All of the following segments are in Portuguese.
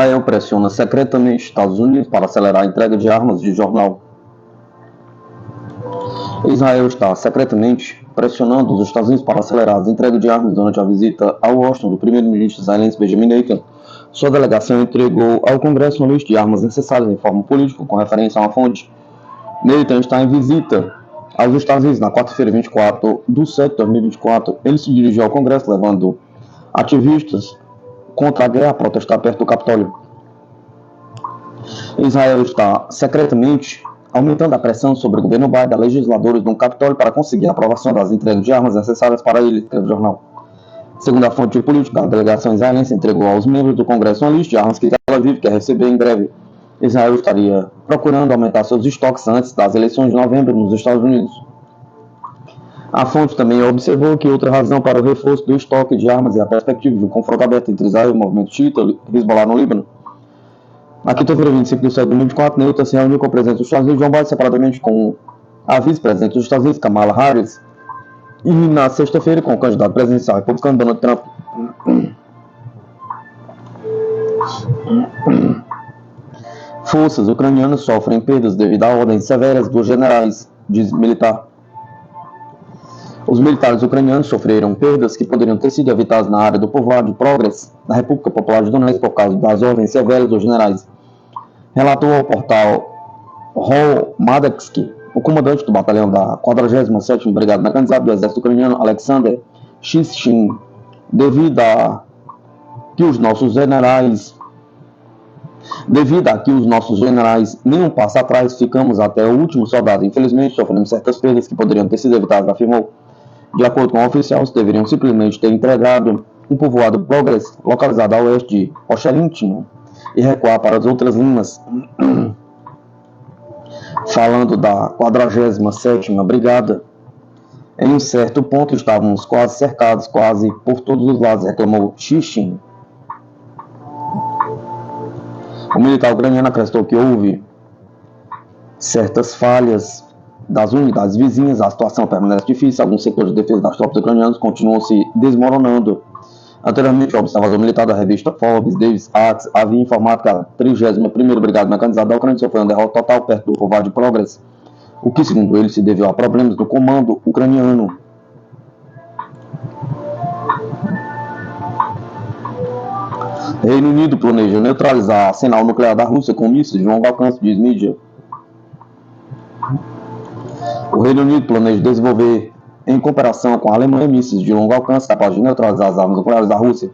Israel pressiona secretamente Estados Unidos para acelerar a entrega de armas de jornal. Israel está secretamente pressionando os Estados Unidos para acelerar as entregas de armas durante a visita a Washington do primeiro-ministro israelense Benjamin Netanyahu. Sua delegação entregou ao Congresso uma lista de armas necessárias em forma política, com referência a uma fonte. Netanyahu está em visita aos Estados Unidos na quarta-feira, 24/7 de 2024. Ele se dirigiu ao Congresso levando ativistas contra a guerra a protestar perto do Capitólio. Israel está secretamente aumentando a pressão sobre o governo Biden, legisladores do Capitólio, para conseguir a aprovação das entregas de armas necessárias para ele, escreve o jornal. Segundo a fonte política, a delegação israelense entregou aos membros do Congresso uma lista de armas que Tel Aviv quer receber em breve. Israel estaria procurando aumentar seus estoques antes das eleições de novembro nos Estados Unidos. A fonte também observou que outra razão para o reforço do estoque de armas é a perspectiva de um confronto aberto entre Israel e o movimento xiita Hezbollah no Líbano. Na quinta-feira, 25/7 de 2024, Netanyahu se reuniu com o presidente dos Estados Unidos, Joe Biden, separadamente com a vice-presidente dos Estados Unidos, Kamala Harris, e na sexta-feira com o candidato presidencial republicano Donald Trump. Forças ucranianas sofrem perdas devido a ordens severas dos generais, diz militar. Os militares ucranianos sofreram perdas que poderiam ter sido evitadas na área do povoado de Progress, na República Popular de Donetsk, por causa das ordens severas dos generais. Relatou ao portal Hromadske o comandante do batalhão da 47ª Brigada Mecanizada do Exército Ucraniano, Alexander Shishkin, devido a que os nossos generais nem um passo atrás, ficamos até o último soldado. Infelizmente, sofremos certas perdas que poderiam ter sido evitadas, afirmou. De acordo com o oficial, deveriam simplesmente ter entregado um povoado Progress, localizado a oeste de Oxelintino, e recuar para as outras linhas. Falando da 47ª Brigada, em um certo ponto estávamos quase cercados, quase por todos os lados, reclamou Shishkin. O militar ucraniano acrescentou que houve certas falhas das unidades vizinhas, a situação permanece difícil, alguns setores de defesa das tropas ucranianas continuam se desmoronando. Anteriormente, o observador militar da revista Forbes, Davis Axe, havia informado que a 31ª Brigada Mecanizada da Ucrânia sofreu uma derrota total perto do povoado de Progress, o que, segundo ele, se deveu a problemas do comando ucraniano. Reino Unido planeja neutralizar o arsenal nuclear da Rússia com mísseis de longo alcance, diz mídia. O Reino Unido planeja desenvolver, em cooperação com a Alemanha, mísseis de longo alcance capazes de neutralizar as armas nucleares da Rússia,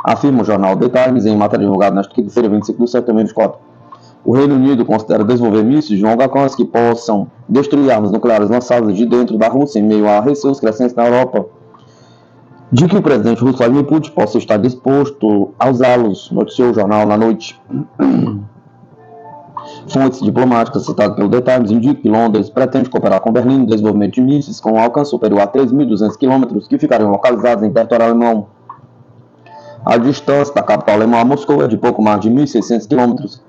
afirma o jornal The Times em matéria divulgada nesta quinta-feira, 25/7 de 2024. O Reino Unido considera desenvolver mísseis de longo alcance que possam destruir armas nucleares lançadas de dentro da Rússia em meio a receios crescentes na Europa de que o presidente russo Vladimir Putin possa estar disposto a usá-los, noticiou o jornal na noite. Fontes diplomáticas citadas pelo The Times indicam que Londres pretende cooperar com Berlim no desenvolvimento de mísseis com um alcance superior a 3.200 km que ficariam localizados em território alemão. A distância da capital alemã a Moscou é de pouco mais de 1.600 km.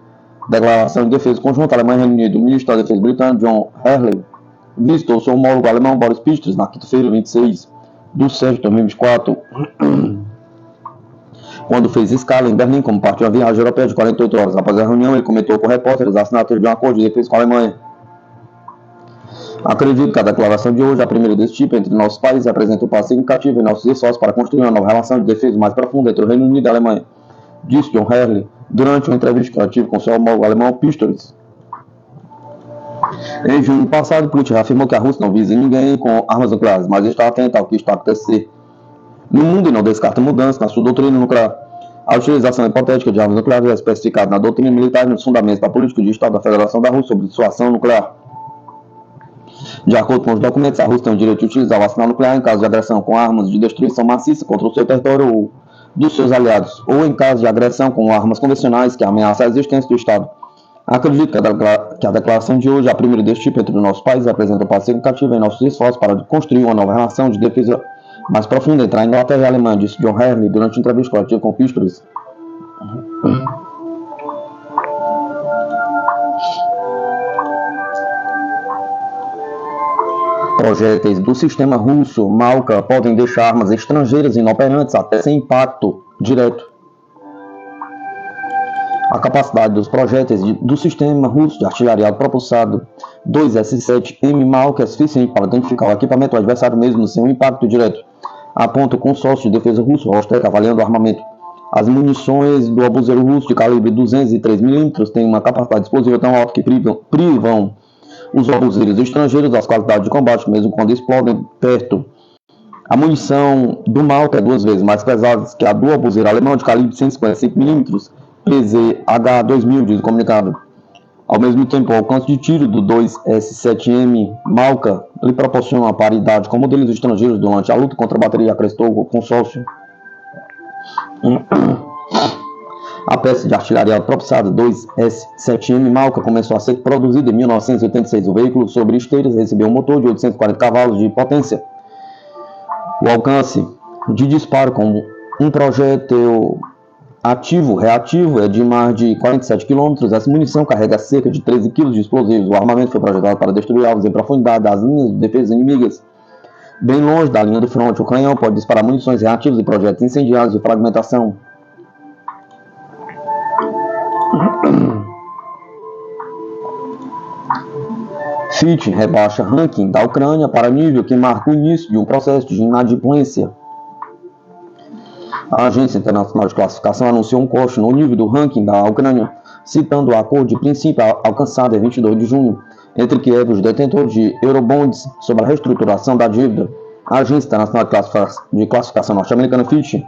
Declaração de Defesa Conjunta Alemanha-Reino Unido. O ministro da Defesa britânico John Healey visitou seu homólogo alemão Boris Pistorius na quinta-feira, 26/7 de 2024, quando fez escala em Berlim como parte de uma viagem europeia de 48 horas. Após a reunião, ele comentou com repórteres a assinatura de um acordo de defesa com a Alemanha. Acredito que a declaração de hoje, a primeira desse tipo entre nossos países, representa um passo significativo em nossos esforços para construir uma nova relação de defesa mais profunda entre o Reino Unido e a Alemanha, disse John Healey durante uma entrevista que tive com seu homólogo alemão Pistorius. Em junho passado, Putin afirmou que a Rússia não visa ninguém com armas nucleares, mas está atenta ao que está acontecendo no mundo e não descarta mudanças na sua doutrina nuclear. A utilização hipotética de armas nucleares é especificada na doutrina militar e nos fundamentos da política de Estado da Federação da Rússia sobre sua ação nuclear. De acordo com os documentos, a Rússia tem o direito de utilizar o arsenal nuclear em caso de agressão com armas de destruição maciça contra o seu território ou dos seus aliados, ou em caso de agressão com armas convencionais que ameaçam a existência do Estado. Acredito que a declaração de hoje, a primeira desse tipo entre os nossos países, apresenta um passo significativo em nossos esforços para construir uma nova relação de defesa mais profunda entre a Inglaterra e a Alemanha, disse John Healey durante uma entrevista coletiva com Pistorius. Projéteis do sistema russo Malka podem deixar armas estrangeiras inoperantes até sem impacto direto. A capacidade dos projéteis do sistema russo de artilharia propulsado 2S-7M Malka é suficiente para identificar o equipamento do adversário mesmo sem um impacto direto, aponta o consórcio de defesa russo, Rostec, avaliando o armamento. As munições do obuseiro russo de calibre 203 mm têm uma capacidade explosiva tão alta que privam os obuseiros estrangeiros das qualidades de combate, mesmo quando explodem perto. A munição do Malka é 2 vezes mais pesada que a do obuseiro alemão de calibre 155 mm, PZH-2000, diz o comunicado. Ao mesmo tempo, o alcance de tiro do 2S-7M Malka lhe proporciona uma paridade com modelos estrangeiros durante a luta contra a bateria, acrescentou o consórcio. A peça de artilharia propulsada 2S-7M Malka começou a ser produzida em 1986. O veículo sobre esteiras recebeu um motor de 840 cavalos de potência. O alcance de disparo com um projétil ativo-reativo é de mais de 47 km. Essa munição carrega cerca de 13 kg de explosivos. O armamento foi projetado para destruir alvos em profundidade das linhas de defesa inimigas. Bem longe da linha do fronte, o canhão pode disparar munições reativas e projéteis incendiários de fragmentação. Fitch rebaixa ranking da Ucrânia para nível que marca o início de um processo de inadimplência. A Agência Internacional de Classificação anunciou um corte no nível do ranking da Ucrânia, citando o acordo de princípio alcançado em 22 de junho entre Kiev e os detentores de Eurobonds sobre a reestruturação da dívida. A Agência Internacional de Classificação norte-americana Fitch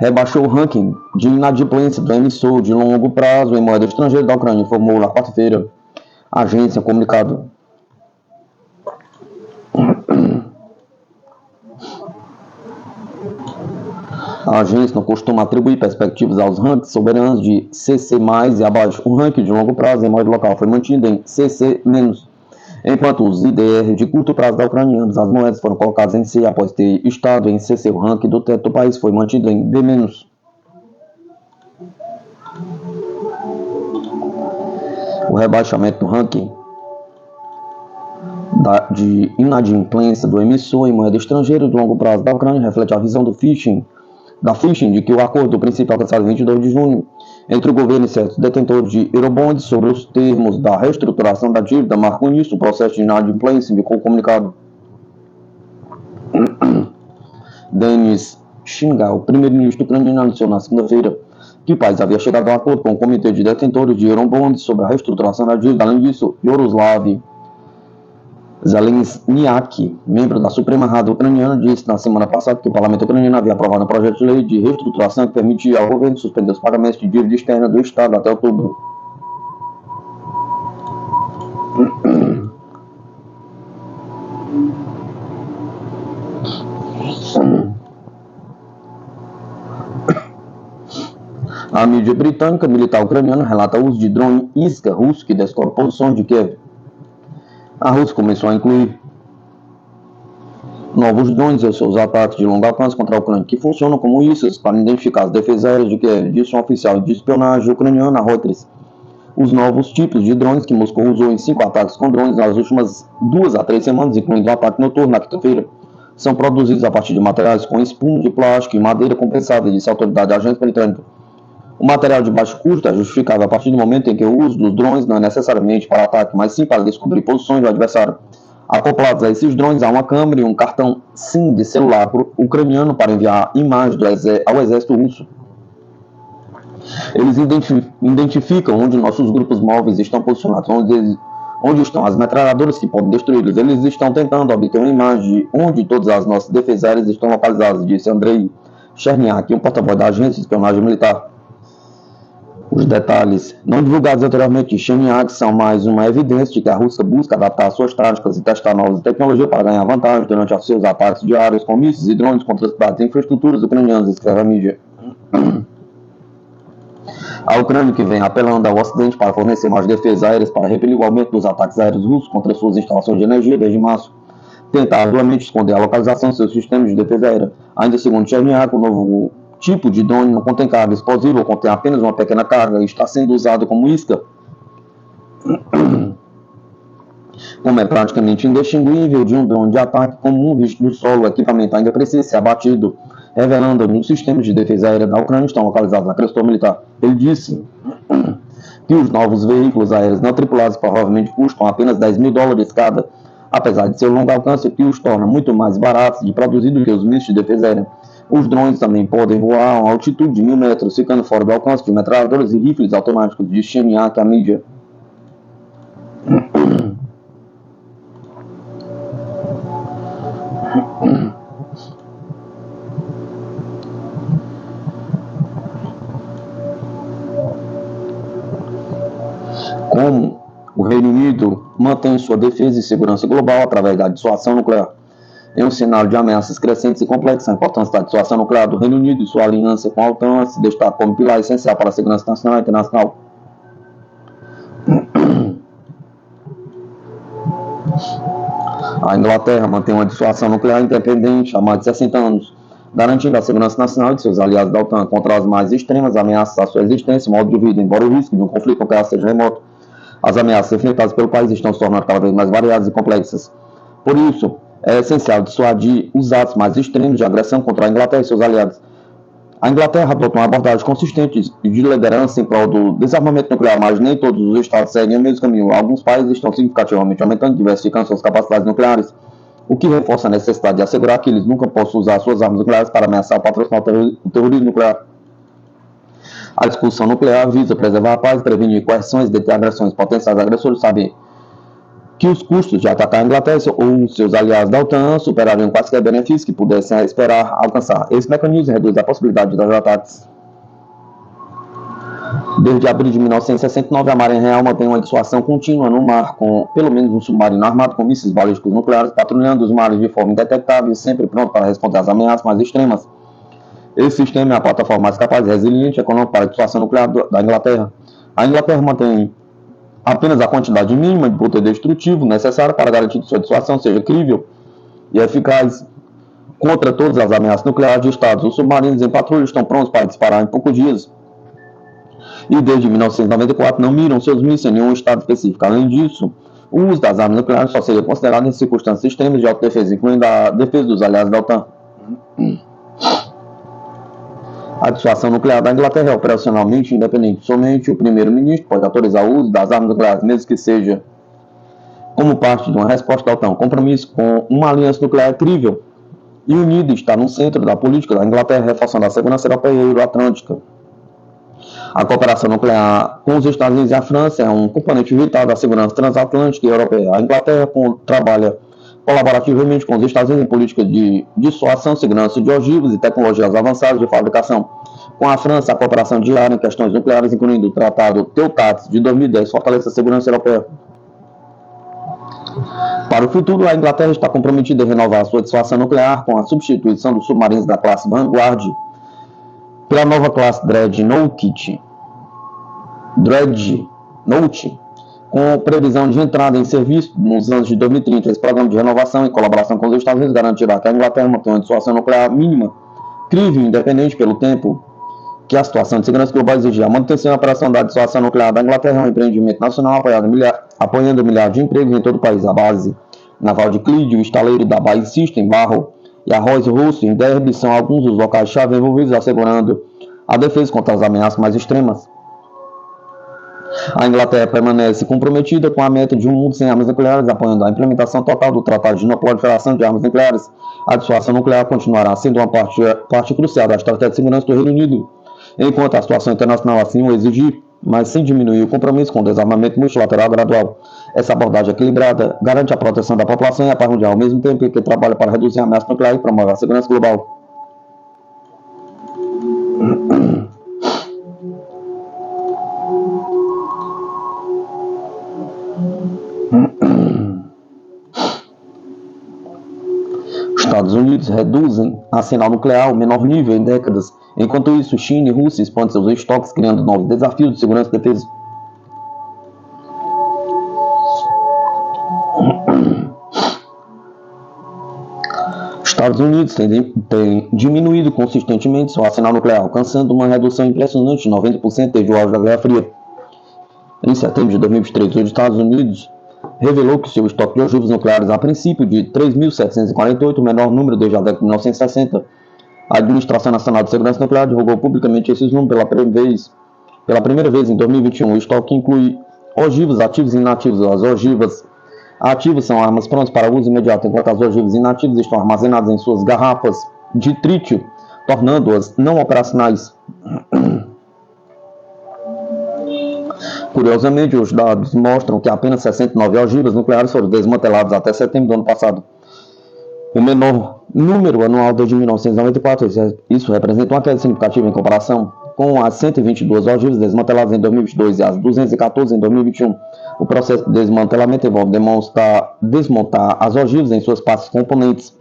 rebaixou o ranking de inadimplência do emissor de longo prazo em moeda estrangeira da Ucrânia, informou na quarta-feira. A agência comunicado. A agência não costuma atribuir perspectivas aos rankings soberanos de CC+, e abaixo. O ranking de longo prazo em moeda local foi mantido em CC-, enquanto os IDR de curto prazo da Ucrânia, ambas as moedas foram colocadas em C após ter estado em CC. O ranking do teto do país foi mantido em B-. O rebaixamento do ranking de inadimplência do emissor em moeda estrangeira de longo prazo da Ucrânia reflete a visão da Fitch de que o acordo do princípio alcançado em 22 de junho entre o governo e certos detentores de Eurobonds sobre os termos da reestruturação da dívida marcou nisso o processo de inadimplência, indicou o comunicado. Denis Shmyhal, primeiro-ministro ucraniano, anunciou na segunda-feira que o país havia chegado a um acordo com o comitê de detentores de Eurobonds sobre a reestruturação da dívida. Além disso, Yaroslav Zelensky, membro da Suprema Rada ucraniana, disse na semana passada que o parlamento ucraniano havia aprovado um projeto de lei de reestruturação que permitia ao governo suspender os pagamentos de dívida externa do Estado até outubro. A mídia britânica militar ucraniana relata o uso de drone Iskra russo que descobre posições de Kiev. A Rússia começou a incluir novos drones e seus ataques de longo alcance contra a Ucrânia, que funcionam como iscas para identificar as defesas aéreas de Kiev, disse um oficial de espionagem ucraniano a Reuters. Os novos tipos de drones que Moscou usou em 5 ataques com drones nas últimas 2 a 3 semanas, incluindo o ataque noturno na quinta-feira, são produzidos a partir de materiais com espuma de plástico e madeira compensada, disse a autoridade da agência britânica. O material de baixo custo é justificável a partir do momento em que o uso dos drones não é necessariamente para ataque, mas sim para descobrir posições do adversário. Acoplados a esses drones há uma câmera e um cartão SIM de celular ucraniano para enviar imagens ao exército russo. Eles identificam onde nossos grupos móveis estão posicionados, onde estão as metralhadoras que podem destruí-los. Eles estão tentando obter uma imagem de onde todas as nossas defesas aéreas estão localizadas, disse Andrei Cherniak, um porta-voz da agência de espionagem militar. Os detalhes não divulgados anteriormente de Cherniak são mais uma evidência de que a Rússia busca adaptar suas táticas e testar novas tecnologias para ganhar vantagem durante seus ataques diários com mísseis e drones contra cidades e infraestruturas ucranianas, escreve a mídia. A Ucrânia, que vem apelando ao Ocidente para fornecer mais defesas aéreas para repelir o aumento dos ataques aéreos russos contra suas instalações de energia desde março, tenta arduamente esconder a localização de seus sistemas de defesa aérea. Ainda segundo Cherniak, o novo tipo de drone não contém carga explosiva ou contém apenas uma pequena carga e está sendo usado como isca. Como é praticamente indistinguível de um drone de ataque comum visto do solo, o equipamento ainda precisa ser abatido, revelando que os sistemas de defesa aérea da Ucrânia estão localizados na crestou militar. Ele disse que os novos veículos aéreos não tripulados provavelmente custam apenas $10.000 cada, apesar de seu longo alcance, o que os torna muito mais baratos de produzir do que os mísseis de defesa aérea. Os drones também podem voar a uma altitude de 1.000 metros, ficando fora do alcance de metralhadoras e rifles automáticos de Shenyang que a mídia. Como o Reino Unido mantém sua defesa e segurança global através da dissuasão nuclear. Em um cenário de ameaças crescentes e complexas, a importância da dissuasão nuclear do Reino Unido e sua aliança com a OTAN se destaca como pilar essencial para a segurança nacional e internacional. A Inglaterra mantém uma dissuasão nuclear independente há mais de 60 anos, garantindo a segurança nacional de seus aliados da OTAN contra as mais extremas ameaças à sua existência e modo de vida, embora o risco de um conflito nuclear seja remoto. As ameaças enfrentadas pelo país estão se tornando cada vez mais variadas e complexas. Por isso, é essencial dissuadir os atos mais extremos de agressão contra a Inglaterra e seus aliados. A Inglaterra adotou uma abordagem consistente de liderança em prol do desarmamento nuclear, mas nem todos os estados seguem o mesmo caminho. Alguns países estão significativamente aumentando e diversificando suas capacidades nucleares, o que reforça a necessidade de assegurar que eles nunca possam usar suas armas nucleares para ameaçar ou patrocinar o terrorismo nuclear. A discussão nuclear visa preservar a paz, prevenir coerções e deter agressões. Potenciais agressores sabem que os custos de atacar a Inglaterra ou seus aliados da OTAN superariam quaisquer benefícios que pudessem esperar alcançar. Esse mecanismo reduz a possibilidade de ataques. Desde abril de 1969, a Marinha Real mantém uma dissuasão contínua no mar, com pelo menos um submarino armado com mísseis balísticos nucleares, patrulhando os mares de forma indetectável e sempre pronto para responder às ameaças mais extremas. Esse sistema é a plataforma mais capaz e resiliente e econômica para a dissuasão nuclear da Inglaterra. A Inglaterra mantém apenas a quantidade mínima de poder destrutivo necessária para garantir que sua dissuasão seja crível e eficaz contra todas as ameaças nucleares de estados. Os submarinos em patrulha estão prontos para disparar em poucos dias e desde 1994 não miram seus mísseis em nenhum estado específico. Além disso, o uso das armas nucleares só seria considerado em circunstâncias extremas de autodefesa, incluindo a defesa dos aliados da OTAN. A dissuasão nuclear da Inglaterra é operacionalmente independente. Somente o primeiro-ministro pode autorizar o uso das armas nucleares, mesmo que seja como parte de uma resposta da OTAN. O compromisso com uma aliança nuclear crível e unida está no centro da política da Inglaterra, reforçando a segurança europeia e euroatlântica. A cooperação nuclear com os Estados Unidos e a França é um componente vital da segurança transatlântica e europeia. A Inglaterra trabalha colaborativamente com os Estados Unidos em políticas de dissuasão, segurança de ogivas e tecnologias avançadas de fabricação. Com a França, a cooperação diária em questões nucleares, incluindo o Tratado TEUTATS de 2010, fortalece a segurança europeia. Para o futuro, a Inglaterra está comprometida em renovar a sua dissuasão nuclear com a substituição dos submarinos da classe Vanguard pela nova classe Dreadnought, com previsão de entrada em serviço nos anos de 2030. Esse programa de renovação em colaboração com os Estados Unidos garantirá que a Inglaterra mantenha uma dissuasão nuclear mínima, crível e independente pelo tempo que a situação de segurança global exigir. A manutenção e a operação da dissuasão nuclear da Inglaterra é um empreendimento nacional apoiando milhares de empregos em todo o país. A base naval de Clyde, o estaleiro da Bay System, Barrow e a Rolls-Royce em Derby são alguns dos locais-chave envolvidos, assegurando a defesa contra as ameaças mais extremas. A Inglaterra permanece comprometida com a meta de um mundo sem armas nucleares, apoiando a implementação total do Tratado de Não Proliferação de Armas Nucleares. A dissuasão nuclear continuará sendo uma parte crucial da estratégia de segurança do Reino Unido, enquanto a situação internacional assim o exigir, mas sem diminuir o compromisso com o desarmamento multilateral gradual. Essa abordagem equilibrada garante a proteção da população e a paz mundial, ao mesmo tempo que trabalha para reduzir a ameaça nuclear e promover a segurança global. Os Estados Unidos reduzem arsenal nuclear ao menor nível em décadas. Enquanto isso, China e Rússia expandem seus estoques, criando novos desafios de segurança e defesa. Os Estados Unidos têm diminuído consistentemente seu arsenal nuclear, alcançando uma redução impressionante de 90% desde o auge da Guerra Fria. Em setembro de 2023, os Estados Unidos revelou que seu estoque de ogivas nucleares, a princípio de 3.748, o menor número desde a década de 1960. A Administração Nacional de Segurança Nuclear divulgou publicamente esses números pela primeira vez Pela primeira vez em 2021, o estoque inclui ogivas ativos e inativos. As ogivas ativas são armas prontas para uso imediato, enquanto as ogivas inativas estão armazenadas em suas garrafas de trítio, tornando-as não operacionais. Curiosamente, os dados mostram que apenas 69 ogivas nucleares foram desmanteladas até setembro do ano passado, o menor número anual desde 1994. Isso representa uma queda significativa em comparação com as 122 ogivas desmanteladas em 2022 e as 214 em 2021. O processo de desmantelamento envolve desmontar as ogivas em suas partes componentes.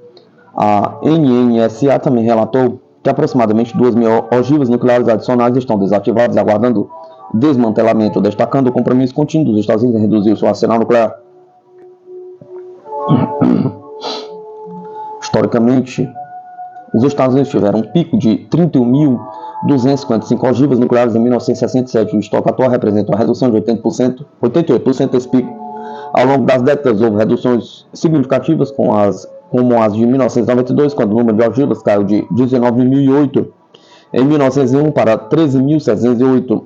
A NNSA também relatou que aproximadamente 2.000 ogivas nucleares adicionais estão desativadas, aguardando desmantelamento, destacando o compromisso contínuo dos Estados Unidos em reduzir o seu arsenal nuclear. Historicamente, os Estados Unidos tiveram um pico de 31.255 ogivas nucleares em 1967. O estoque atual representa uma redução de 88% desse pico. Ao longo das décadas, houve reduções significativas, como as de 1992, quando o número de ogivas caiu de 19.008 em 1901 para 13.708.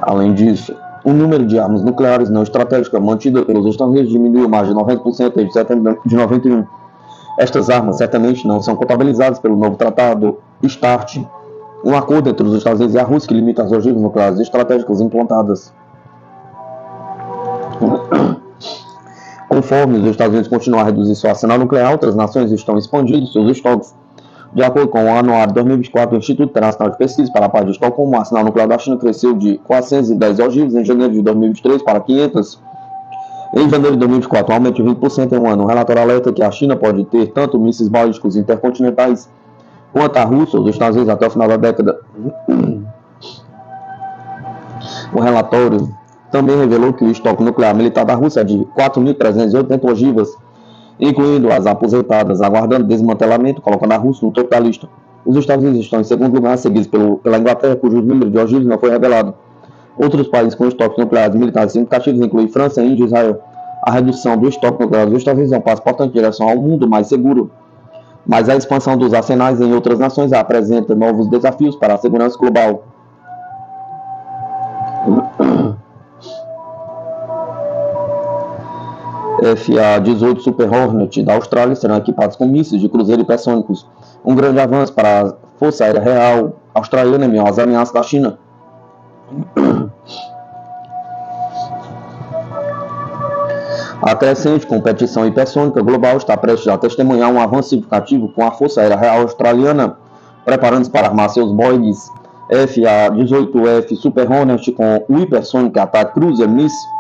Além disso, o número de armas nucleares não estratégicas mantidas pelos Estados Unidos diminuiu mais de 90% desde setembro de 91. Estas armas certamente não são contabilizadas pelo novo tratado START, um acordo entre os Estados Unidos e a Rússia que limita as ogivas nucleares estratégicas implantadas. Conforme os Estados Unidos continuam a reduzir seu arsenal nuclear, outras nações estão expandindo seus estoques. De acordo com o anuário de 2024 do Instituto Internacional de Pesquisa para a Paz de Estocolmo, o arsenal nuclear da China cresceu de 410 ogivas em janeiro de 2023 para 500 em janeiro de 2024, um aumento de 20% em um ano. O relatório alerta que a China pode ter tanto mísseis balísticos intercontinentais quanto a Rússia ou os Estados Unidos até o final da década. O relatório também revelou que o estoque nuclear militar da Rússia é de 4.380 ogivas, incluindo as aposentadas, aguardando desmantelamento, colocando a Rússia no topo da lista. Os Estados Unidos estão em segundo lugar, seguidos pela Inglaterra, cujo número de ogivas não foi revelado. Outros países com estoques nucleares militares significativos incluem França, Índia e Israel. A redução do estoque nuclear dos Estados Unidos é um passo importante em direção ao mundo mais seguro, mas a expansão dos arsenais em outras nações apresenta novos desafios para a segurança global. FA-18 Super Hornet da Austrália serão equipados com mísseis de cruzeiro hipersônicos, um grande avanço para a Força Aérea Real australiana em meio às ameaças da China. A crescente competição hipersônica global está prestes a testemunhar um avanço significativo com a Força Aérea Real australiana preparando-se para armar seus Boeings FA-18F Super Hornet com o Hypersonic Attack Cruiser Missile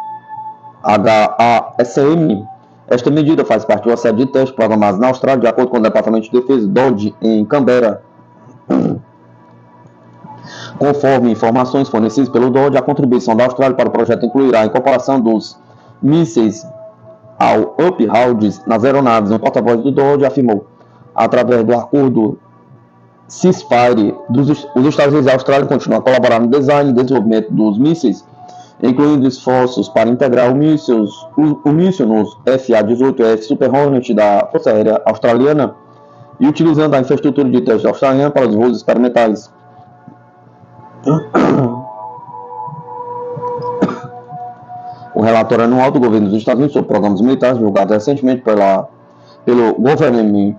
HASM. Esta medida faz parte de uma série de testes programados na Austrália, de acordo com o Departamento de Defesa DOD em Canberra. Conforme informações fornecidas pelo DOD, a contribuição da Austrália para o projeto incluirá a incorporação dos mísseis ao up-roads nas aeronaves. Um porta-voz do DOD afirmou, através do acordo ceasefire, os Estados Unidos e a Austrália continuam a colaborar no design e desenvolvimento dos mísseis, incluindo esforços para integrar o míssil nos FA-18F Super Hornet da Força Aérea Australiana e utilizando a infraestrutura de teste australiana para os voos experimentais. O relatório anual do governo dos Estados Unidos sobre programas militares, divulgado recentemente pelo Government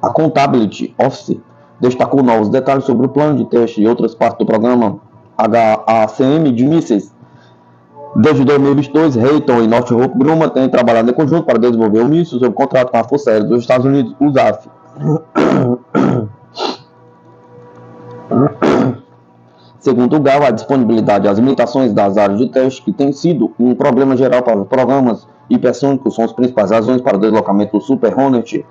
Accountability Office, destacou novos detalhes sobre o plano de teste e outras partes do programa HACM de mísseis. Desde 2022, Raytheon e Northrop Grumman têm trabalhado em conjunto para desenvolver o míssil sob contrato com a Força Aérea dos Estados Unidos, USAF. Segundo o GAO, a disponibilidade e as limitações das áreas de teste, que tem sido um problema geral para os programas hipersônicos, são as principais razões para o deslocamento do Super Hornet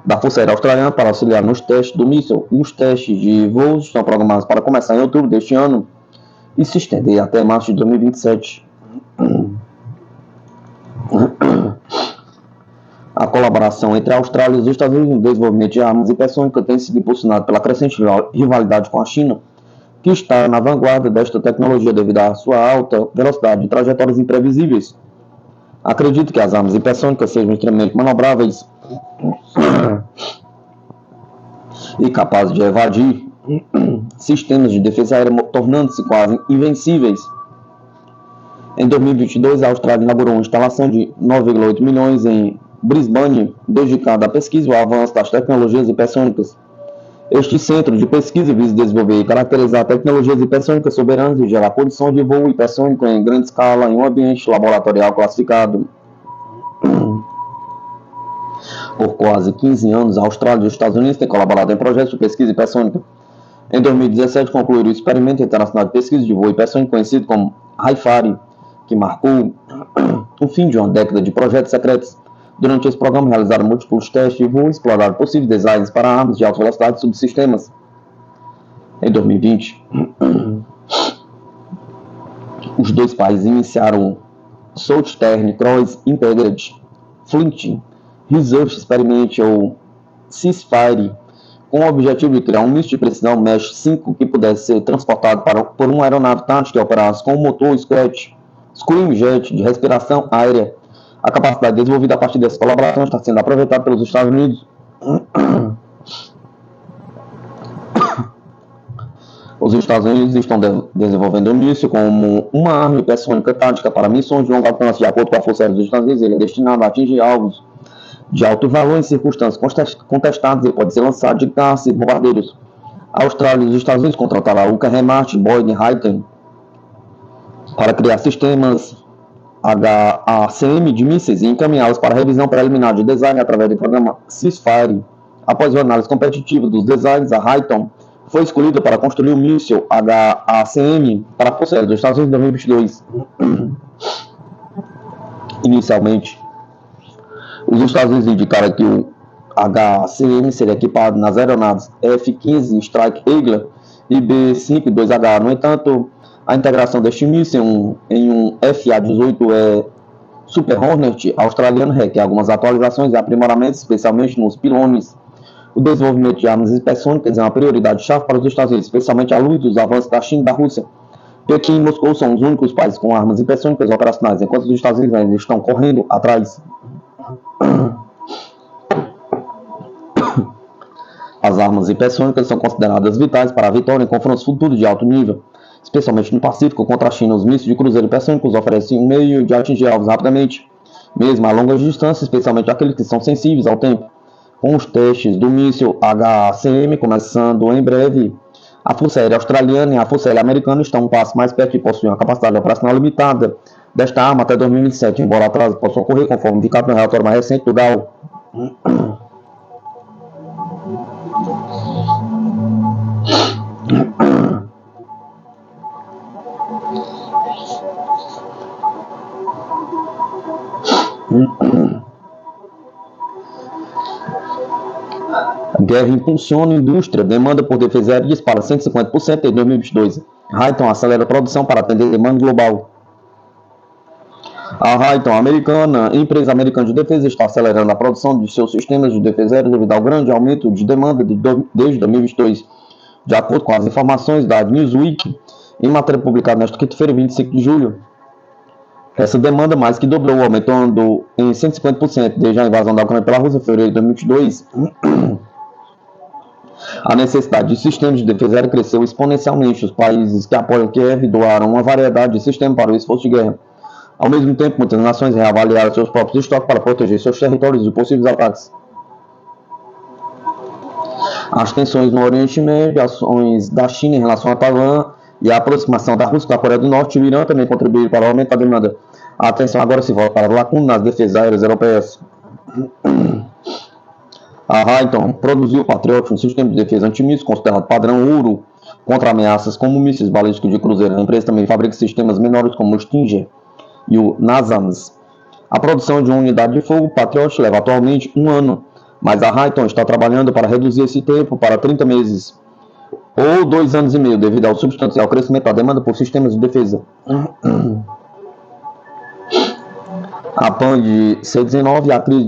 da Força Aérea Australiana para auxiliar nos testes do míssil. Os testes de voos estão programados para começar em outubro deste ano e se estender até março de 2027. colaboração entre a Austrália e os Estados Unidos no desenvolvimento de armas hipersônicas tem sido impulsionado pela crescente rivalidade com a China, que está na vanguarda desta tecnologia devido à sua alta velocidade e trajetórias imprevisíveis. Acredito que as armas hipersônicas sejam extremamente manobráveis e capazes de evadir sistemas de defesa aérea, tornando-se quase invencíveis. Em 2022, a Austrália inaugurou uma instalação de 9,8 milhões em Brisbane, dedicada à pesquisa e ao avanço das tecnologias hipersônicas. Este centro de pesquisa visa desenvolver e caracterizar tecnologias hipersônicas soberanas e gerar condições de voo hipersônico em grande escala em um ambiente laboratorial classificado. Por quase 15 anos, a Austrália e os Estados Unidos têm colaborado em projetos de pesquisa hipersônica. Em 2017, concluiu o experimento internacional de pesquisa de voo hipersônico conhecido como HIFARI, que marcou o fim de uma década de projetos secretos. Durante esse programa, realizaram múltiplos testes de voo e exploraram possíveis designs para armas de alta velocidade e subsistemas. Em 2020, os dois países iniciaram o Southern Cross Integrated Fleet Research Experiment, ou CISFIRE, com o objetivo de criar um míssil de precisão MESH-5 que pudesse ser transportado por uma aeronave tática que operasse com um motor Scramjet de respiração aérea. A capacidade desenvolvida a partir dessa colaboração está sendo aproveitada pelos Estados Unidos. Os Estados Unidos estão desenvolvendo um míssil como uma arma hipersônica tática para missões de longo alcance. De acordo com a Força Aérea dos Estados Unidos, ele é destinado a atingir alvos de alto valor em circunstâncias contestadas e pode ser lançado de caça e bombardeiros. A Austrália e os Estados Unidos contrataram a Lockheed Martin, Boeing e Raytheon para criar sistemas HACM de mísseis e encaminhá-los para revisão preliminar de design através do programa CISFIRE. Após uma análise competitiva dos designs, a Raytheon foi escolhida para construir o míssil HACM para a Força Aérea dos Estados Unidos em 2022. Inicialmente, os Estados Unidos indicaram que o HACM seria equipado nas aeronaves F-15 Strike Eagle e B-52H. No entanto, a integração deste míssil em um FA-18 Super Hornet australiano requer algumas atualizações e aprimoramentos, especialmente nos pilones. O desenvolvimento de armas hipersônicas é uma prioridade-chave para os Estados Unidos, especialmente à luz dos avanços da China e da Rússia. Pequim e Moscou são os únicos países com armas hipersônicas operacionais, enquanto os Estados Unidos ainda estão correndo atrás. As armas hipersônicas são consideradas vitais para a vitória em confrontos futuros de alto nível, especialmente no Pacífico contra a China. Os mísseis de cruzeiro hipersônicos oferecem um meio de atingir alvos rapidamente, mesmo a longas distâncias, especialmente aqueles que são sensíveis ao tempo. Com os testes do míssil HACM começando em breve, a Força Aérea Australiana e a Força Aérea Americana estão um passo mais perto de possuir uma capacidade operacional limitada desta arma até 2027, embora atraso possa ocorrer, conforme indicado no relatório mais recente do GAO. Guerra impulsiona a indústria, demanda por defesa aérea dispara 150% em 2022. Raytheon acelera a produção para atender demanda global. A Raytheon americana, empresa americana de defesa, está acelerando a produção de seus sistemas de defesa aérea devido ao grande aumento de demanda desde 2022. De acordo com as informações da Newsweek, em matéria publicada nesta quinta-feira, 25 de julho, essa demanda mais que dobrou, aumentando em 150% desde a invasão da Ucrânia pela Rússia em fevereiro de 2022. A necessidade de sistemas de defesa aérea cresceu exponencialmente. Os países que apoiam Kiev doaram uma variedade de sistemas para o esforço de guerra. Ao mesmo tempo, muitas nações reavaliaram seus próprios estoques para proteger seus territórios de possíveis ataques. As tensões no Oriente Médio, ações da China em relação a Taiwan e a aproximação da Rússia com a Coreia do Norte e o Irã também contribuíram para o aumento da demanda. A atenção agora se volta para a lacuna nas defesas aéreas europeias. A Raytheon produziu o Patriot, um sistema de defesa antimíssil considerado padrão ouro contra ameaças como mísseis balísticos de cruzeiro. A empresa também fabrica sistemas menores como o Stinger e o NASAMS. A produção de uma unidade de fogo Patriot leva atualmente 1 ano, mas a Raytheon está trabalhando para reduzir esse tempo para 30 meses ou 2 anos e meio, devido ao substancial crescimento da demanda por sistemas de defesa. A PAN de C-19 e a crise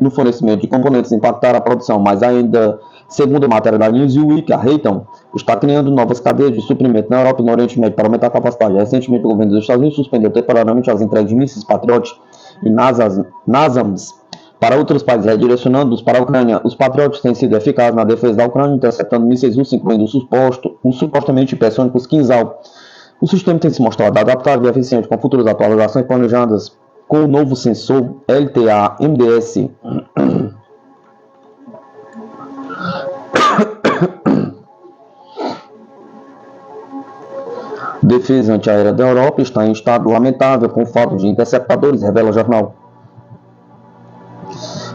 no fornecimento de componentes impactaram a produção, mas ainda, segundo a matéria da Newsweek, a Raytheon está criando novas cadeias de suprimento na Europa e no Oriente Médio para aumentar a capacidade. Recentemente, o governo dos Estados Unidos suspendeu temporariamente as entregas de mísseis Patriot e NASAMS para outros países, redirecionando-os para a Ucrânia. Os Patriots têm sido eficazes na defesa da Ucrânia, interceptando mísseis russos, incluindo os supostamente hipersônicos Kinzhal. O sistema tem se mostrado adaptável e eficiente com futuras atualizações planejadas com o novo sensor LTA-MDS. Defesa antiaérea da Europa está em estado lamentável com falta de interceptadores, revela o jornal.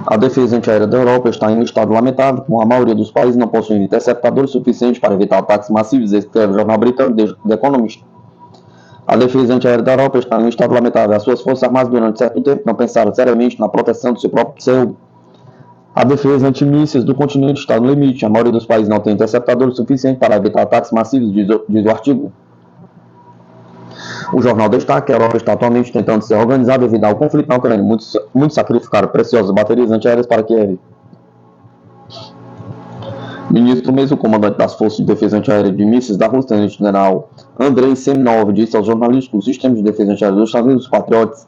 A defesa antiaérea da Europa está em estado lamentável, com a maioria dos países não possuindo interceptadores suficientes para evitar ataques massivos, escreve o jornal britânico The Economist. A defesa antiaérea da Europa está em estado lamentável. As suas forças armadas durante certo tempo não pensaram seriamente na proteção do seu próprio céu. A defesa antimísseis do continente está no limite. A maioria dos países não tem interceptadores suficientes para evitar ataques massivos, diz o artigo. O jornal destaca que a Europa está atualmente tentando se organizar devido ao conflito na Ucrânia. Muitos sacrificaram preciosas baterias antiaéreas para Kiev. Ministro mesmo, comandante das Forças de Defesa Antiaérea de Mísseis da Rússia, tenente-general Andrei Semenov, disse aos jornalistas que os sistemas de defesa antiaérea dos Estados Unidos, os Patriots,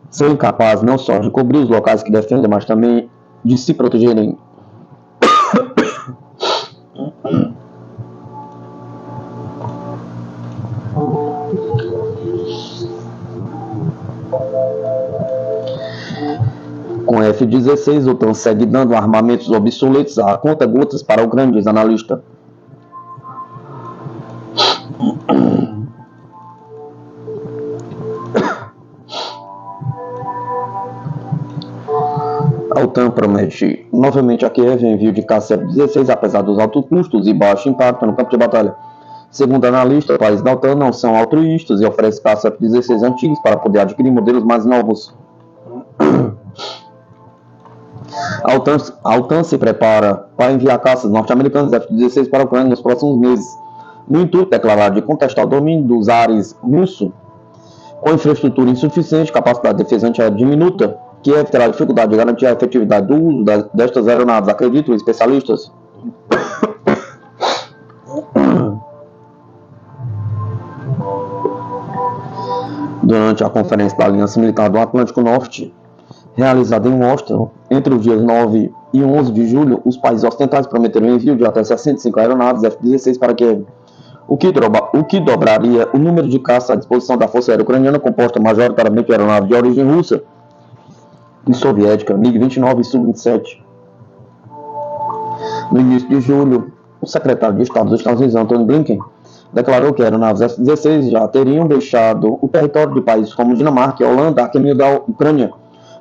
são incapazes não só de cobrir os locais que defendem, mas também de se protegerem. Com F-16, o OTAN segue dando armamentos obsoletos a conta-gotas para o Ucrânia, diz analista. A OTAN promete novamente a Kiev envio de caça F-16, apesar dos altos custos e baixo impacto no campo de batalha. Segundo analista, os países da OTAN não são altruístas e oferecem caça F-16 antigos para poder adquirir modelos mais novos. A OTAN se prepara para enviar caças norte-americanos F-16 para a Ucrânia nos próximos meses, no intuito declarado de contestar o domínio dos ares russo. Com infraestrutura insuficiente, capacidade de defesa antiaérea diminuta, Kiev terá dificuldade de garantir a efetividade do uso destas aeronaves, acreditam especialistas. Durante a Conferência da Aliança Militar do Atlântico Norte, realizada em Washington, entre os dias 9 e 11 de julho, os países ocidentais prometeram o envio de até 65 aeronaves F-16 para Kiev, o que dobraria o número de caças à disposição da Força Aérea Ucraniana, composta majoritariamente de aeronaves de origem russa e soviética, MiG-29 e Su-27. No início de julho, o secretário de Estado dos Estados Unidos, Antony Blinken, declarou que aeronaves F-16 já teriam deixado o território de países como Dinamarca e Holanda a caminho da Ucrânia.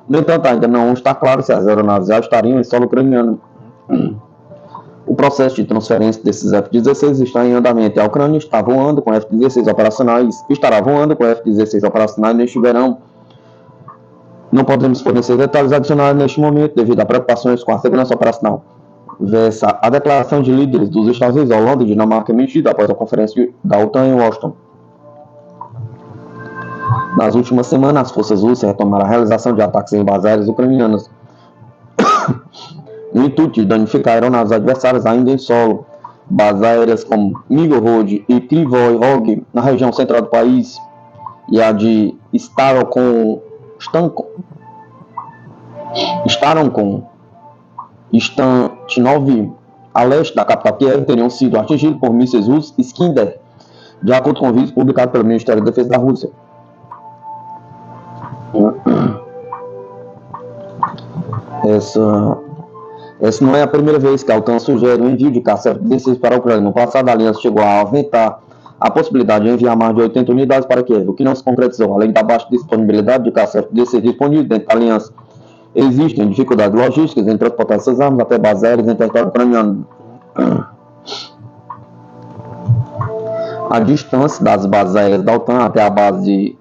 No entanto, ainda não está claro se as aeronaves já estariam em solo ucraniano. O processo de transferência desses F-16 está em andamento e a Ucrânia está voando com F-16 operacionais, estará voando com F-16 operacionais neste verão. Não podemos fornecer detalhes adicionais neste momento devido a preocupações com a segurança operacional. Versa a declaração de líderes dos Estados Unidos, Holanda e Dinamarca emitida após a conferência da OTAN em Washington. Nas últimas semanas, as forças russas retomaram a realização de ataques em bases aéreas ucranianas, no intuito de danificar aeronaves adversárias ainda em solo. Bases aéreas como Migorod e Krivoy Rog, na região central do país, e a de Staronkon, Stantinov, a leste da capital Kiev, teriam sido atingidos por mísseis russos Iskander, de acordo com o vídeo publicado pelo Ministério da Defesa da Rússia. Essa não é a primeira vez que a OTAN sugere o envio de caça F-16 para a Ucrânia. No passado, a aliança chegou a aventar a possibilidade de enviar mais de 80 unidades para Kiev, o que não se concretizou. Além da baixa disponibilidade de caça F-16 disponível dentro da aliança, existem dificuldades logísticas em transportar essas armas até bases aéreas em território ucraniano. A distância das bases aéreas da OTAN até a base de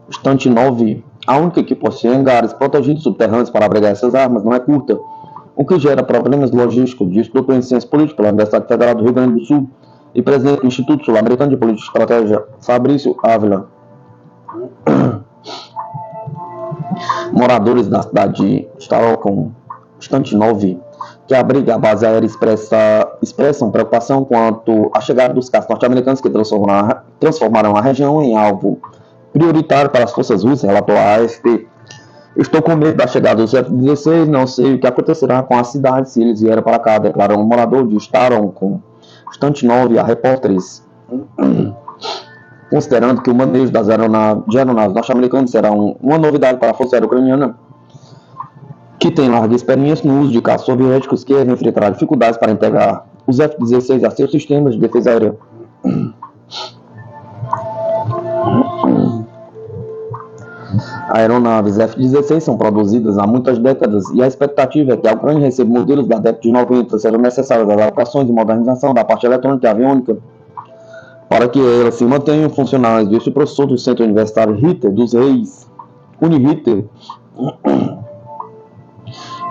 Stantinov, a única que possui hangares protegidos subterrâneos para abrigar essas armas, não é curta, o que gera problemas logísticos, diz o doutor em Ciências Políticas pela Universidade Federal do Rio Grande do Sul e presidente do Instituto Sul-Americano de Política e Estratégia, Fabrício Ávila. Moradores da cidade de Starokonstantinov, que abriga a base aérea, expressam preocupação quanto à chegada dos caças norte-americanos que transformarão a região em alvo prioritário para as forças russas, relatou a AFP. Estou com medo da chegada dos F-16, não sei o que acontecerá com a cidade se eles vierem para cá, declarou um morador de Starokonstantinov a repórteres. Considerando que o manejo das aeronaves norte-americanas será uma novidade para a Força Aérea Ucraniana, que tem larga experiência no uso de caças soviéticos, que enfrentará dificuldades para integrar os F-16 a seus sistemas de defesa aérea. Aeronaves F-16 são produzidas há muitas décadas e a expectativa é que a Ucrânia receba modelos da década de 90. Serão necessárias adaptações e modernização da parte eletrônica e aviônica para que elas se mantenham funcionais, disse o professor do Centro Universitário Ritter dos Reis, Uniritter,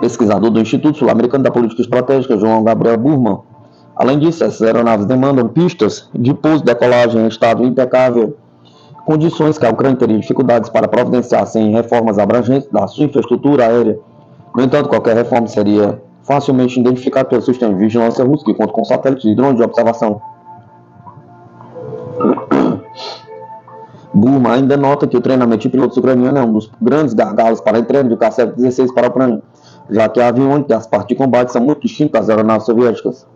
pesquisador do Instituto Sul-Americano da Política Estratégica, João Gabriel Burman. Além disso, essas aeronaves demandam pistas de pouso e decolagem em estado impecável, condições que a Ucrânia teria dificuldades para providenciar sem reformas abrangentes da sua infraestrutura aérea. No entanto, qualquer reforma seria facilmente identificada pelo sistema de vigilância russo, que conta com satélites e drones de observação. Burma ainda nota que o treinamento de pilotos ucranianos é um dos grandes gargalos para a entrega de caça F-16 para a Ucrânia, já que a aviônica e as partes de combate são muito distintas das aeronaves soviéticas.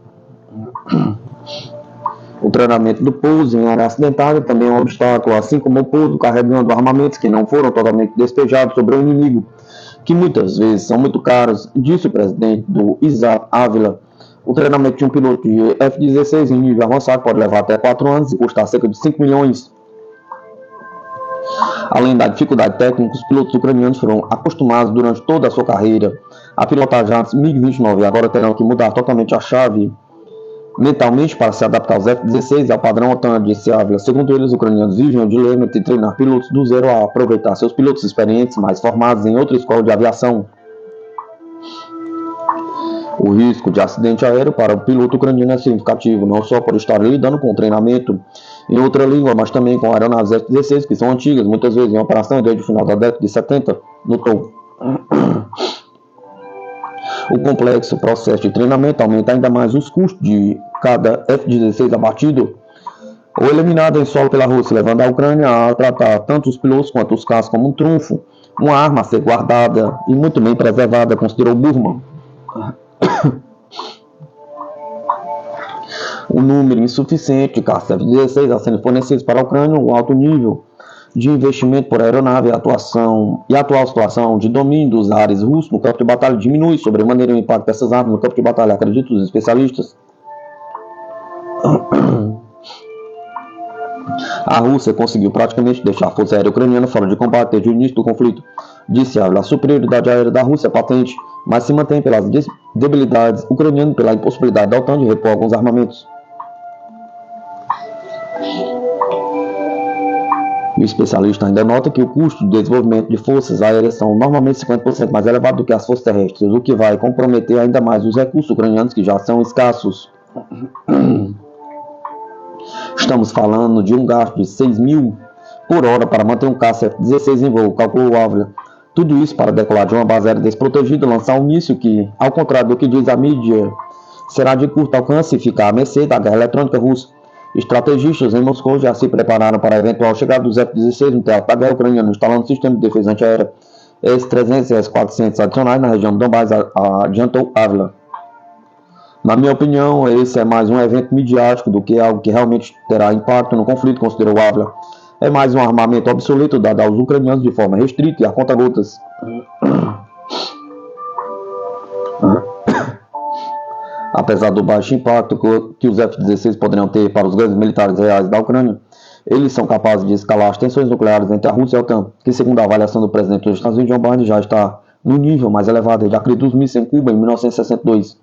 O treinamento do pouso em área acidentada também é um obstáculo, assim como o pouso carregando armamentos que não foram totalmente despejados sobre o inimigo, que muitas vezes são muito caros, disse o presidente do ISAF Ávila. O treinamento de um piloto de F-16 em nível avançado pode levar até 4 anos e custar cerca de 5 milhões. Além da dificuldade técnica, os pilotos ucranianos foram acostumados durante toda a sua carreira a pilotar jatos MiG-29 e agora terão que mudar totalmente a chave mentalmente para se adaptar aos F-16 e ao padrão OTAN, disse Ávila. Segundo eles, os ucranianos vivem o dilema de treinar pilotos do zero a aproveitar seus pilotos experientes, mais formados em outra escola de aviação. O risco de acidente aéreo para o piloto ucraniano é significativo, não só por estar lidando com o treinamento em outra língua, mas também com aeronaves F-16, que são antigas, muitas vezes em operação desde o final da década de 70, notou. O complexo processo de treinamento aumenta ainda mais os custos de cada F-16 abatido ou eliminado em solo pela Rússia, levando a Ucrânia a tratar tanto os pilotos quanto os caças como um trunfo, uma arma a ser guardada e muito bem preservada, considerou Burman. Um número insuficiente de caças F-16 a serem fornecidos para a Ucrânia, um alto nível de investimento por aeronave e a atual situação de domínio dos ares russos no campo de batalha diminui sobremaneira o impacto dessas armas no campo de batalha, acreditam os especialistas. A Rússia conseguiu praticamente deixar a força aérea ucraniana fora de combate desde o início do conflito, disse Ávila. A superioridade aérea da Rússia é patente, mas se mantém pelas debilidades ucranianas e pela impossibilidade da OTAN de repor alguns armamentos. O especialista ainda nota que o custo de desenvolvimento de forças aéreas são normalmente 50% mais elevado do que as forças terrestres, o que vai comprometer ainda mais os recursos ucranianos, que já são escassos. Estamos falando de um gasto de 6 mil por hora para manter um caça F-16 em voo, calculou Ávila. Tudo isso para decolar de uma base aérea desprotegida e lançar um míssil que, ao contrário do que diz a mídia, será de curto alcance e ficar à mercê da guerra eletrônica russa. Estrategistas em Moscou já se prepararam para a eventual chegada dos F-16 no teatro da guerra ucraniana, instalando um sistema de defesa antiaérea S-300 e S-400 adicionais na região do Donbás, adiantou Ávila. Na minha opinião, esse é mais um evento midiático do que algo que realmente terá impacto no conflito, considerou Ávila. É mais um armamento obsoleto dado aos ucranianos de forma restrita e a conta-gotas. Apesar do baixo impacto que os F-16 poderiam ter para os ganhos militares reais da Ucrânia, eles são capazes de escalar as tensões nucleares entre a Rússia e a OTAN, que, segundo a avaliação do presidente dos Estados Unidos, Joe Biden, já está no nível mais elevado da crise dos mísseis em Cuba em 1962.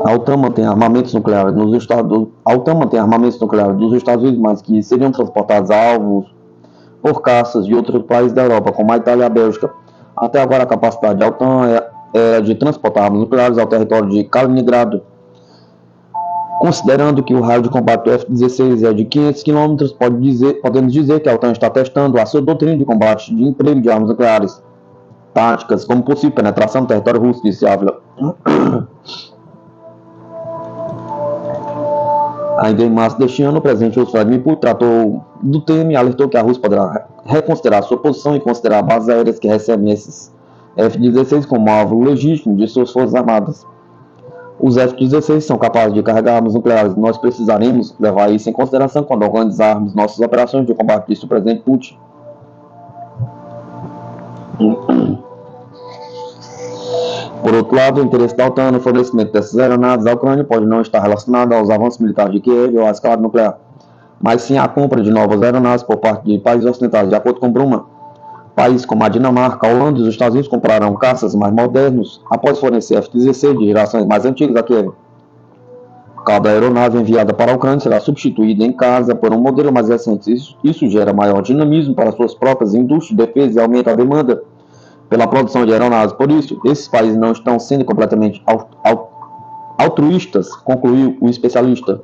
A OTAN mantém armamentos nucleares dos Estados Unidos, mas que seriam transportados a alvos por caças de outros países da Europa, como a Itália e a Bélgica. Até agora, a capacidade da OTAN era de transportar armas nucleares ao território de Kaliningrado. Considerando que o raio de combate do F-16 é de 500 km, podemos dizer que a OTAN está testando a sua doutrina de combate de emprego de armas nucleares táticas como possível penetração no território russo, disse Ávila. Ainda em março deste ano, o presidente russo Vladimir Putin tratou do tema e alertou que a Rússia poderá reconsiderar sua posição e considerar bases aéreas que recebem esses F-16 como alvo legítimo de suas forças armadas. Os F-16 são capazes de carregar armas nucleares. Nós precisaremos levar isso em consideração quando organizarmos nossas operações de combate, disse o presidente Putin. Por outro lado, o interesse da OTAN no fornecimento dessas aeronaves à Ucrânia pode não estar relacionado aos avanços militares de Kiev ou à escalada nuclear, mas sim à compra de novas aeronaves por parte de países ocidentais. De acordo com Bruma, países como a Dinamarca, a Holanda e os Estados Unidos comprarão caças mais modernos após fornecer F-16 de gerações mais antigas a Kiev. Cada aeronave enviada para a Ucrânia será substituída em casa por um modelo mais recente. Isso gera maior dinamismo para suas próprias indústrias de defesa e aumenta a demanda pela produção de aeronaves. Por isso, esses países não estão sendo completamente altruístas, concluiu o especialista.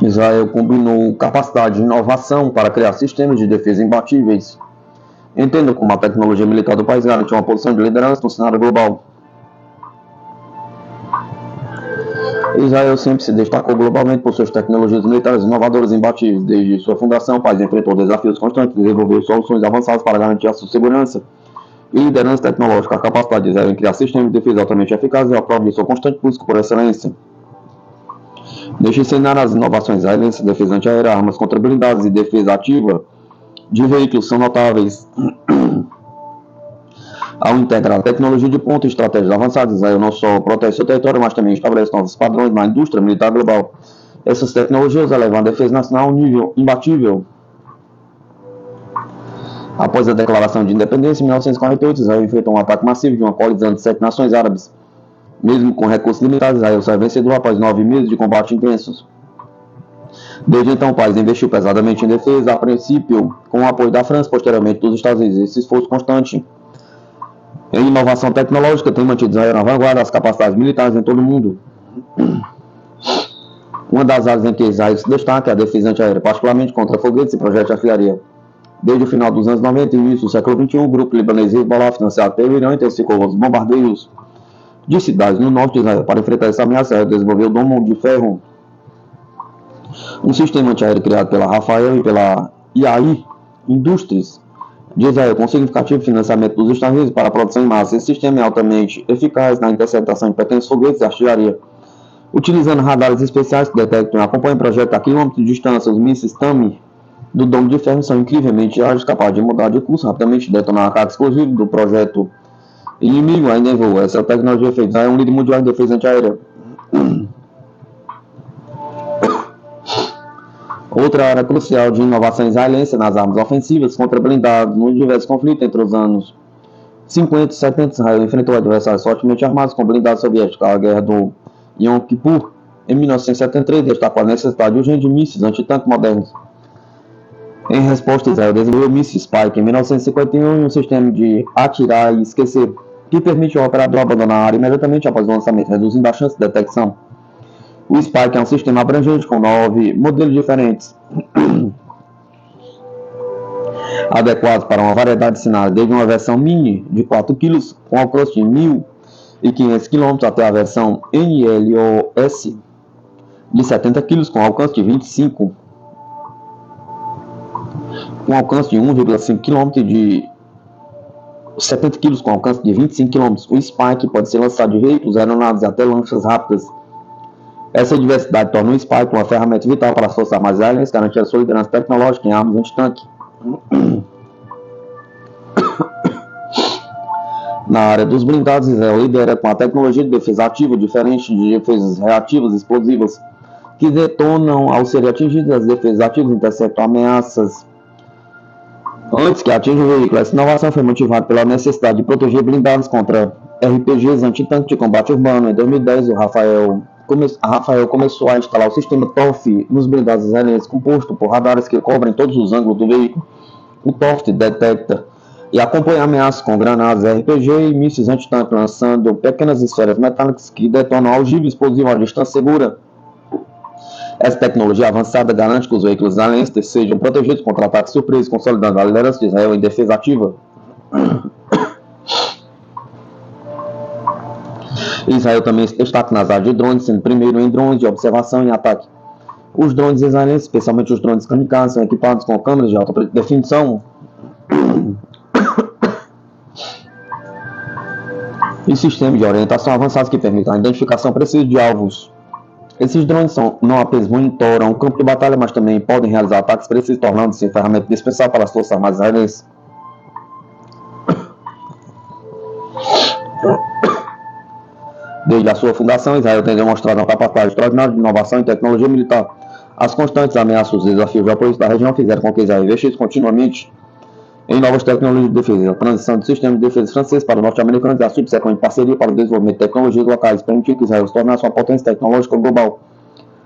Israel combinou capacidade de inovação para criar sistemas de defesa imbatíveis. Entenda como a tecnologia militar do país garante uma posição de liderança no cenário global. Israel sempre se destacou globalmente por suas tecnologias militares inovadoras e imbatíveis. Desde sua fundação, o país enfrentou desafios constantes e desenvolveu soluções avançadas para garantir a sua segurança e liderança tecnológica. A capacidade de Israel em criar sistemas de defesa altamente eficazes é a prova de sua constante busca por excelência. Neste cenário, as inovações israelenses, defesa antiaérea, armas contra blindados e defesa ativa de veículos são notáveis. Ao integrar tecnologia de ponta e estratégias avançadas, Israel não só protege seu território, mas também estabelece novos padrões na indústria militar global. Essas tecnologias elevam a defesa nacional a um nível imbatível. Após a declaração de independência em 1948, Israel enfrentou um ataque massivo de uma coalizão de 7 nações árabes. Mesmo com recursos limitados, Israel sai vencedor após 9 meses de combate intensos. Desde então, o país investiu pesadamente em defesa, a princípio com o apoio da França, posteriormente dos Estados Unidos. Esse esforço constante em inovação tecnológica tem mantido Israel na vanguarda das capacidades militares em todo o mundo. Uma das áreas em que Israel se destaca é a defesa antiaérea, particularmente contra foguetes e projetos de artilharia. Desde o final dos anos 90 e início do século XXI, o grupo libanês Hezbollah, financiado pelo Irã, intensificou os bombardeios de cidades no norte de Israel. Para enfrentar essa ameaça, Israel desenvolveu o Domo de Ferro, um sistema antiaéreo criado pela Rafael e pela IAI Industries de Israel, com significativo financiamento dos Estados Unidos para a produção em massa. Esse sistema é altamente eficaz na interceptação de pequenos foguetes e artilharia. Utilizando radares especiais que detectam e acompanham o projeto a quilômetros de distância, os mísseis TAMI do Domo de Ferro são incrivelmente ágeis, capazes de mudar de curso rapidamente, detonar a carga explosiva do projeto inimigo ainda em voo. Essa é a tecnologia feita. É um líder mundial em defesa antiaérea. Outra área crucial de inovação israelense nas armas ofensivas contra blindados. Nos diversos conflitos entre os anos 50 e 70, Israel enfrentou adversários fortemente armados com blindados soviéticos. A guerra do Yom Kippur, em 1973, destacou a necessidade urgente de mísseis antitanque modernos. Em resposta, Israel desenvolveu o míssil Spike em 1951 e um sistema de atirar e esquecer, que permite ao operador abandonar a área imediatamente após o lançamento, reduzindo a chance de detecção. O Spike é um sistema abrangente com 9 modelos diferentes, adequados para uma variedade de cenários, desde uma versão mini de 4 kg com alcance de 1.500 km até a versão NLOS de 70 kg com alcance de 25 com alcance de 1,5 km de 70 kg com alcance de 25 km. O Spike pode ser lançado de veículos, aeronaves e até lanchas rápidas. Essa diversidade torna o Spike uma ferramenta vital para as forças armadas israelenses, garantir a sua liderança tecnológica em armas antitanque. Na área dos blindados, Israel lidera com a tecnologia de defesa ativa, diferente de defesas reativas explosivas, que detonam ao serem atingidas. As defesas ativas interceptam ameaças antes que atinjam o veículo. Essa inovação foi motivada pela necessidade de proteger blindados contra RPGs antitanque de combate urbano. Em 2010, a Rafael começou a instalar o sistema TOF nos blindados israelenses, composto por radares que cobrem todos os ângulos do veículo. O TOF detecta e acompanha ameaças com granadas RPG e mísseis antitanque, lançando pequenas esferas metálicas que detonam algibe explosivo a distância segura. Essa tecnologia avançada garante que os veículos israelenses sejam protegidos contra ataques surpresos, consolidando a liderança de Israel em defesa ativa. Israel também se destaca nas áreas de drones, sendo primeiro em drones de observação e ataque. Os drones israelenses, especialmente os drones kamikaze, são equipados com câmeras de alta definição e sistemas de orientação avançados que permitem a identificação precisa de alvos. Esses drones não apenas monitoram o campo de batalha, mas também podem realizar ataques precisos, tornando-se ferramenta indispensável para as forças armadas israelenses. Desde a sua fundação, Israel tem demonstrado uma capacidade extraordinária de inovação em tecnologia militar. As constantes ameaças e desafios geopolíticos da região fizeram com que Israel investisse continuamente em novas tecnologias de defesa. A transição do sistema de defesa francês para o norte-americano e a subsequente parceria para o desenvolvimento de tecnologias locais permitiu que Israel se tornasse uma potência tecnológica global.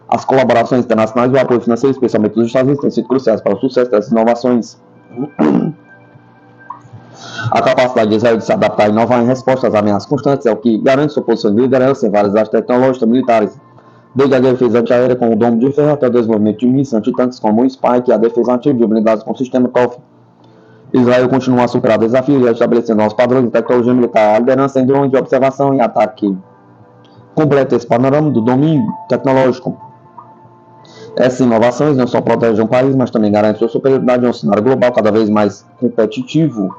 As colaborações internacionais e o apoio financeiro, especialmente dos Estados Unidos, têm sido cruciais para o sucesso dessas inovações. A capacidade de Israel de se adaptar e inovar em resposta às ameaças constantes é o que garante sua posição de liderança em várias áreas tecnológicas e militares, desde a defesa antiaérea com o domo de ferro até o desenvolvimento de mísseis antitanques como o Spike e a defesa ativa de blindados com o sistema TOF. Israel continua a superar desafios e estabelecendo novos padrões de tecnologia militar. A liderança em drones de observação e ataque completa esse panorama do domínio tecnológico. Essas inovações não só protegem o país, mas também garantem sua superioridade em um cenário global cada vez mais competitivo.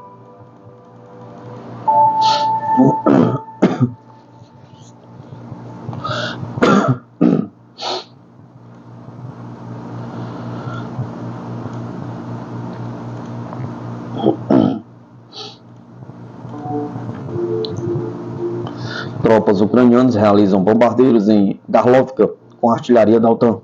Tropas ucranianas realizam bombardeiros em Garlovka com artilharia da OTAN.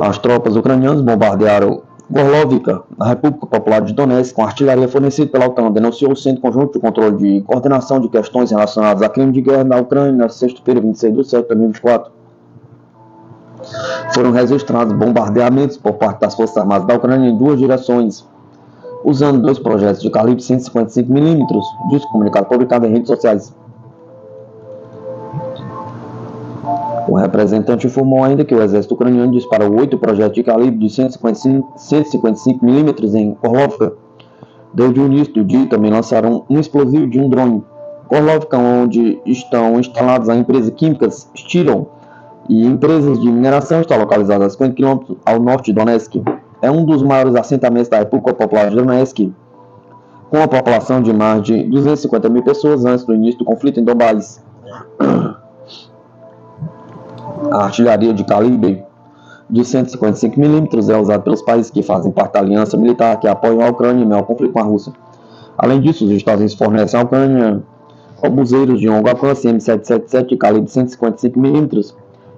As tropas ucranianas bombardearam Gorlovka, na República Popular de Donetsk, com artilharia fornecida pela OTAN, denunciou o Centro Conjunto de Controle de Coordenação de Questões Relacionadas a Crime de Guerra na Ucrânia na sexta-feira, 26 de setembro de 2024. Foram registrados bombardeamentos por parte das Forças Armadas da Ucrânia em duas direções, usando dois projetos de calibre 155 mm, diz o comunicado publicado em redes sociais. O representante informou ainda que o exército ucraniano disparou 8 projetos de calibre de 155 mm em Gorlovka. Desde o início do dia, também lançaram um explosivo de um drone. Gorlovka, onde estão instaladas a empresa química Stilon e empresas de mineração, está localizada a 50 km ao norte de Donetsk. É um dos maiores assentamentos da República Popular de Donetsk, com uma população de mais de 250 mil pessoas antes do início do conflito em Donbás. A artilharia de calibre de 155 mm é usada pelos países que fazem parte da aliança militar que apoiam a Ucrânia em meio ao conflito com a Rússia. Além disso, os Estados Unidos fornecem à Ucrânia obuseiros de longo alcance M777 de calibre 155 mm,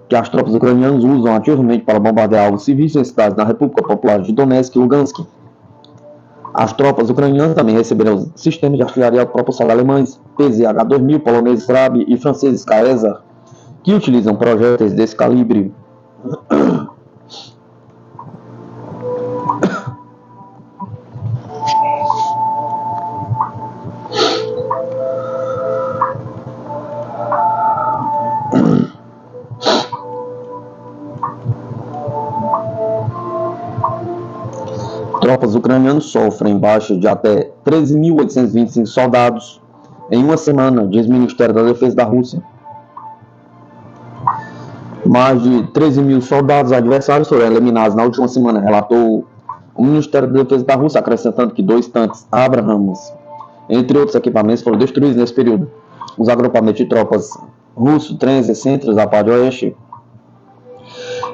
que as tropas ucranianas usam ativamente para bombardear alvos civis em cidades da República Popular de Donetsk e Lugansk. As tropas ucranianas também receberam sistemas de artilharia propulsada alemães, PZH-2000, poloneses Grab e franceses Caesar, que utilizam projéteis desse calibre. Tropas ucranianas sofrem baixa de até 13.825 soldados em uma semana, diz o Ministério da Defesa da Rússia. Mais de 13 mil soldados adversários foram eliminados na última semana, relatou o Ministério da Defesa da Rússia, acrescentando que 2 tanques Abrams, entre outros equipamentos, foram destruídos nesse período. Os agrupamentos de tropas russos, trens e centros da parte oeste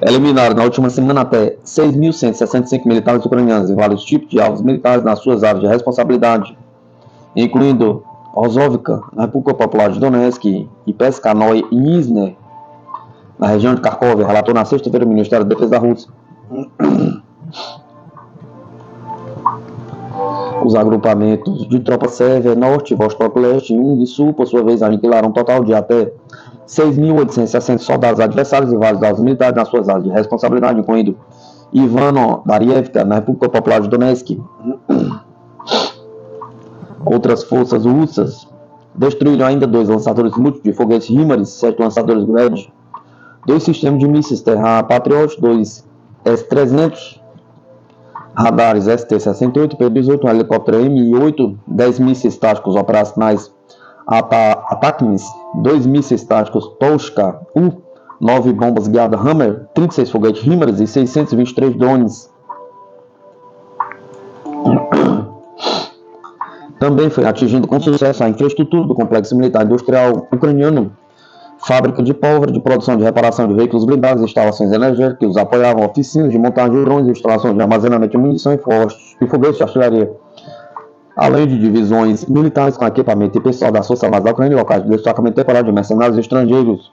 eliminaram na última semana até 6.165 militares ucranianos em vários tipos de alvos militares nas suas áreas de responsabilidade, incluindo Rozovka, na República Popular de Donetsk, e Peskanoi e Nizhny, na região de Kharkov, relatou na sexta-feira o Ministério da Defesa da Rússia. Os agrupamentos de tropas sérvia norte, Vostok leste e de sul, por sua vez, aniquilaram um total de até 6.860 soldados adversários e vários alvos militares nas suas áreas de responsabilidade, incluindo Ivano-Darievka, na República Popular de Donetsk. Outras forças russas destruíram ainda 2 lançadores múltiplos de foguetes HIMARS, 7 lançadores Grad, 2 sistemas de mísseis Terra Patriot, 2 S-300, radares ST-68, P-18, um helicóptero Mi-8, 10 mísseis táticos operacionais ATACMS, 2 mísseis táticos Toshka-U, 9 bombas guiadas Hammer, 36 foguetes HIMARS e 623 drones. Também foi atingindo com sucesso a infraestrutura do complexo militar industrial ucraniano, fábrica de pólvora, de produção de reparação de veículos blindados, instalações energéticas que os apoiavam, oficinas de montagem de drones, instalações de armazenamento de munição e foguetes de artilharia, além de divisões militares com equipamento e pessoal da Força Armada da Ucrânia e locais de destacamento temporário de mercenários estrangeiros.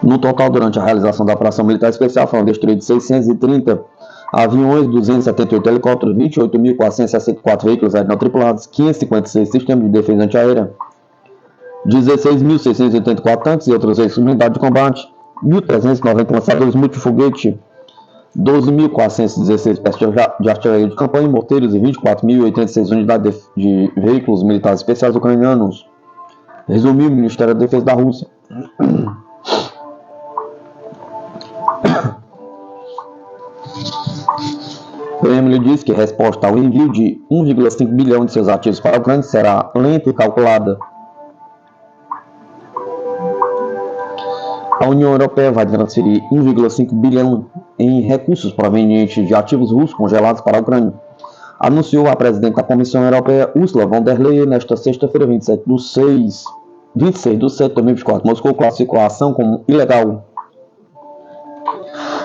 No total, durante a realização da operação militar especial, foram destruídos 630 aviões, 278 helicópteros, 28.464 veículos não tripulados, 556 sistemas de defesa antiaérea, 16.684 tanques e outros veículos de unidade de combate, 1.390 lançadores multifoguete, 12.416 peças de artilharia de campanha, morteiros e 24.086 unidades de veículos militares especiais ucranianos, resumiu o Ministério da Defesa da Rússia. O Kremlin diz que a resposta ao envio de 1,5 bilhão de seus ativos para a Ucrânia será lenta e calculada. A União Europeia vai transferir 1,5 bilhão em recursos provenientes de ativos russos congelados para a Ucrânia, anunciou a presidente da Comissão Europeia, Ursula von der Leyen, nesta sexta-feira, 26 de 7 de 2024. Moscou classificou a ação como ilegal.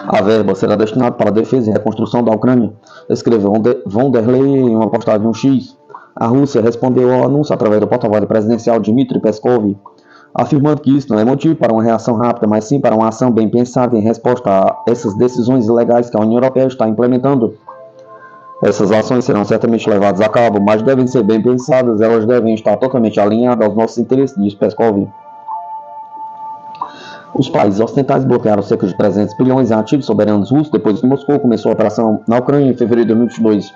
A verba será destinada para a defesa e reconstrução da Ucrânia, escreveu von der Leyen em uma postagem no X. A Rússia respondeu ao anúncio através do porta-voz presidencial Dmitry Peskov, afirmando que isso não é motivo para uma reação rápida, mas sim para uma ação bem pensada em resposta a essas decisões ilegais que a União Europeia está implementando. Essas ações serão certamente levadas a cabo, mas devem ser bem pensadas, elas devem estar totalmente alinhadas aos nossos interesses, diz Peskov. Os países ocidentais bloquearam cerca de 300 bilhões em ativos soberanos russos depois que Moscou começou a operação na Ucrânia em fevereiro de 2022.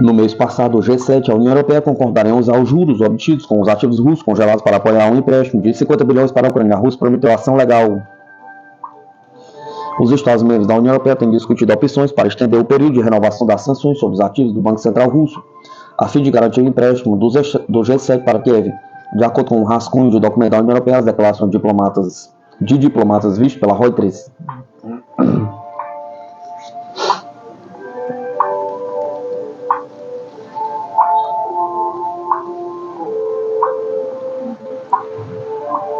No mês passado, o G7 e a União Europeia concordaram em usar os juros obtidos com os ativos russos congelados para apoiar um empréstimo de 50 bilhões para a Ucrânia. A Rússia prometeu ação legal. Os Estados-membros da União Europeia têm discutido opções para estender o período de renovação das sanções sobre os ativos do Banco Central Russo, a fim de garantir o empréstimo do G7 para Kiev. De acordo com um rascunho de documento da União Europeia, as declarações de diplomatas vistas pela Reuters.